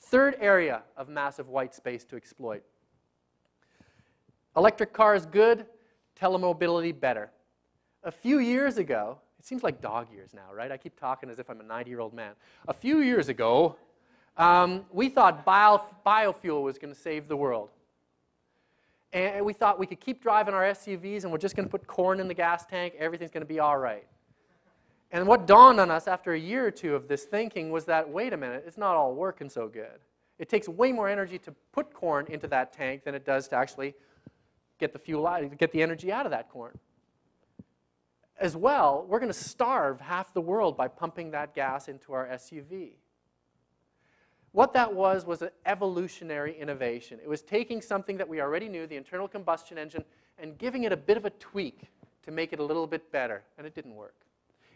Third area of massive white space to exploit. Electric cars good, telemobility better. A few years ago, it seems like dog years now, right? I keep talking as if I'm a 90-year-old man. A few years ago, we thought biofuel was going to save the world. And we thought we could keep driving our SUVs and we're just going to put corn in the gas tank, everything's going to be all right. And what dawned on us after a year or two of this thinking was that, wait a minute, it's not all working so good. It takes way more energy to put corn into that tank than it does to actually get the fuel out, get the energy out of that corn. As well, we're going to starve half the world by pumping that gas into our SUV. What that was an evolutionary innovation. It was taking something that we already knew, the internal combustion engine, and giving it a bit of a tweak to make it a little bit better, and it didn't work.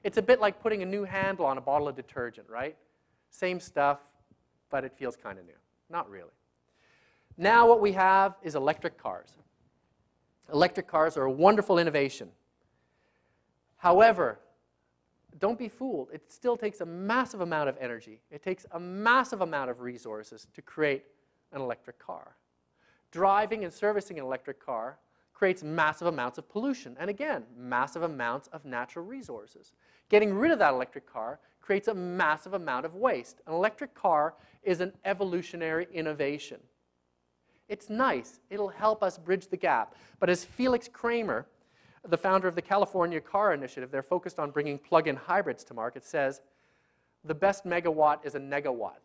It's a bit like putting a new handle on a bottle of detergent, right? Same stuff, but it feels kind of new. Not really. Now what we have is electric cars. Electric cars are a wonderful innovation. However, don't be fooled. It still takes a massive amount of energy. It takes a massive amount of resources to create an electric car. Driving and servicing an electric car creates massive amounts of pollution. And again, massive amounts of natural resources. Getting rid of that electric car creates a massive amount of waste. An electric car is an evolutionary innovation. It's nice. It'll help us bridge the gap. But as Felix Kramer, the founder of the California Car Initiative, they're focused on bringing plug-in hybrids to market, says, the best megawatt is a negawatt.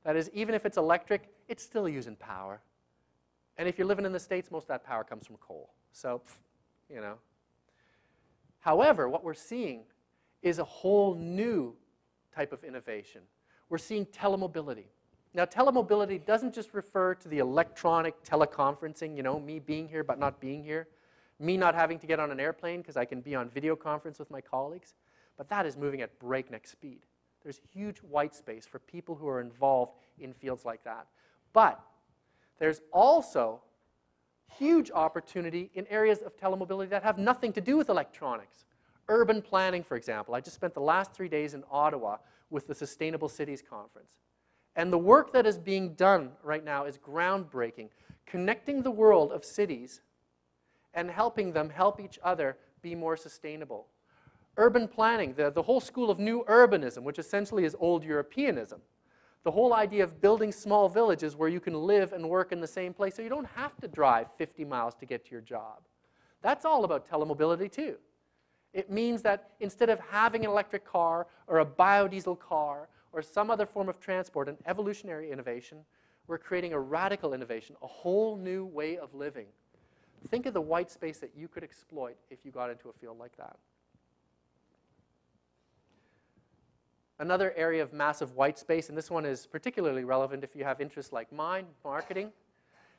That is, even if it's electric, it's still using power. And if you're living in the States, most of that power comes from coal. So, you know. However, what we're seeing is a whole new type of innovation. We're seeing telemobility. Now, telemobility doesn't just refer to the electronic teleconferencing, you know, me being here but not being here. Me not having to get on an airplane because I can be on video conference with my colleagues. But that is moving at breakneck speed. There's huge white space for people who are involved in fields like that. But there's also huge opportunity in areas of telemobility that have nothing to do with electronics. Urban planning, for example. I just spent the last 3 days in Ottawa with the Sustainable Cities Conference. And the work that is being done right now is groundbreaking, connecting the world of cities and helping them help each other be more sustainable. Urban planning, the whole school of new urbanism, which essentially is old Europeanism. The whole idea of building small villages where you can live and work in the same place so you don't have to drive 50 miles to get to your job. That's all about telemobility too. It means that instead of having an electric car or a biodiesel car or some other form of transport, an evolutionary innovation, we're creating a radical innovation, a whole new way of living. Think of the white space that you could exploit if you got into a field like that. Another area of massive white space, and this one is particularly relevant if you have interests like mine, marketing.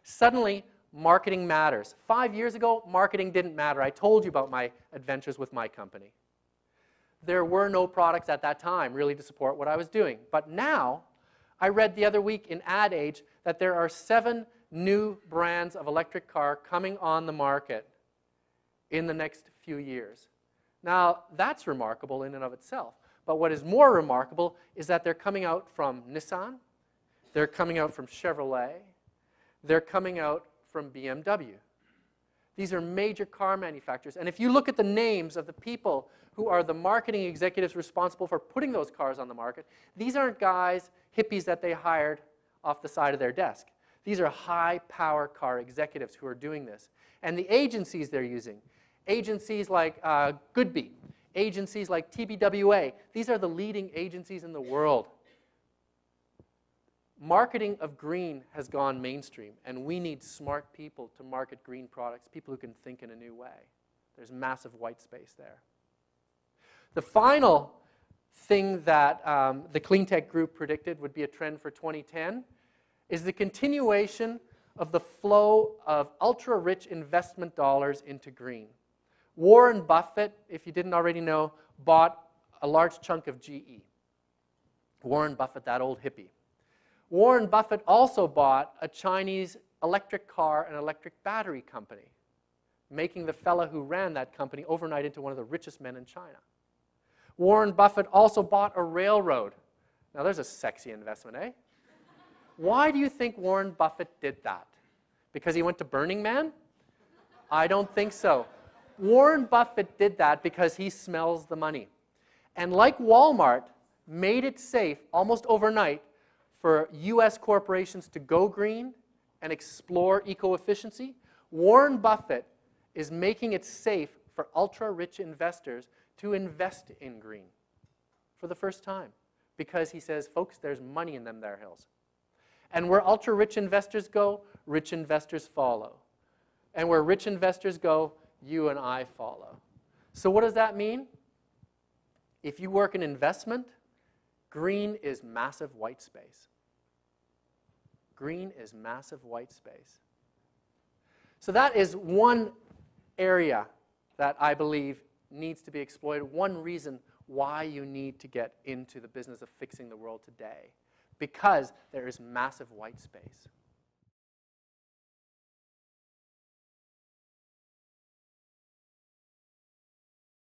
Suddenly, marketing matters. 5 years ago, marketing didn't matter. I told you about my adventures with my company. There were no products at that time really to support what I was doing. But now, I read the other week in Ad Age that there are 7 new brands of electric car coming on the market in the next few years. Now, that's remarkable in and of itself. But what is more remarkable is that they're coming out from Nissan, they're coming out from Chevrolet, they're coming out from BMW. These are major car manufacturers. And if you look at the names of the people who are the marketing executives responsible for putting those cars on the market, these aren't guys, hippies that they hired off the side of their desk. These are high-power car executives who are doing this. And the agencies they're using, agencies like Goodby, agencies like TBWA, these are the leading agencies in the world. Marketing of green has gone mainstream, and we need smart people to market green products, people who can think in a new way. There's massive white space there. The final thing that the Cleantech Group predicted would be a trend for 2010 is the continuation of the flow of ultra-rich investment dollars into green. Warren Buffett, if you didn't already know, bought a large chunk of GE. Warren Buffett, that old hippie. Warren Buffett also bought a Chinese electric car and electric battery company, making the fella who ran that company overnight into one of the richest men in China. Warren Buffett also bought a railroad. Now there's a sexy investment, eh? Why do you think Warren Buffett did that? Because he went to Burning Man? I don't think so. Warren Buffett did that because he smells the money. And like Walmart made it safe almost overnight for US corporations to go green and explore eco-efficiency, Warren Buffett is making it safe for ultra-rich investors to invest in green for the first time. Because he says, folks, there's money in them there hills. And where ultra-rich investors go, rich investors follow. And where rich investors go, you and I follow. So what does that mean? If you work in investment, green is massive white space. Green is massive white space. So that is one area that I believe needs to be exploited, one reason why you need to get into the business of fixing the world today, because there is massive white space.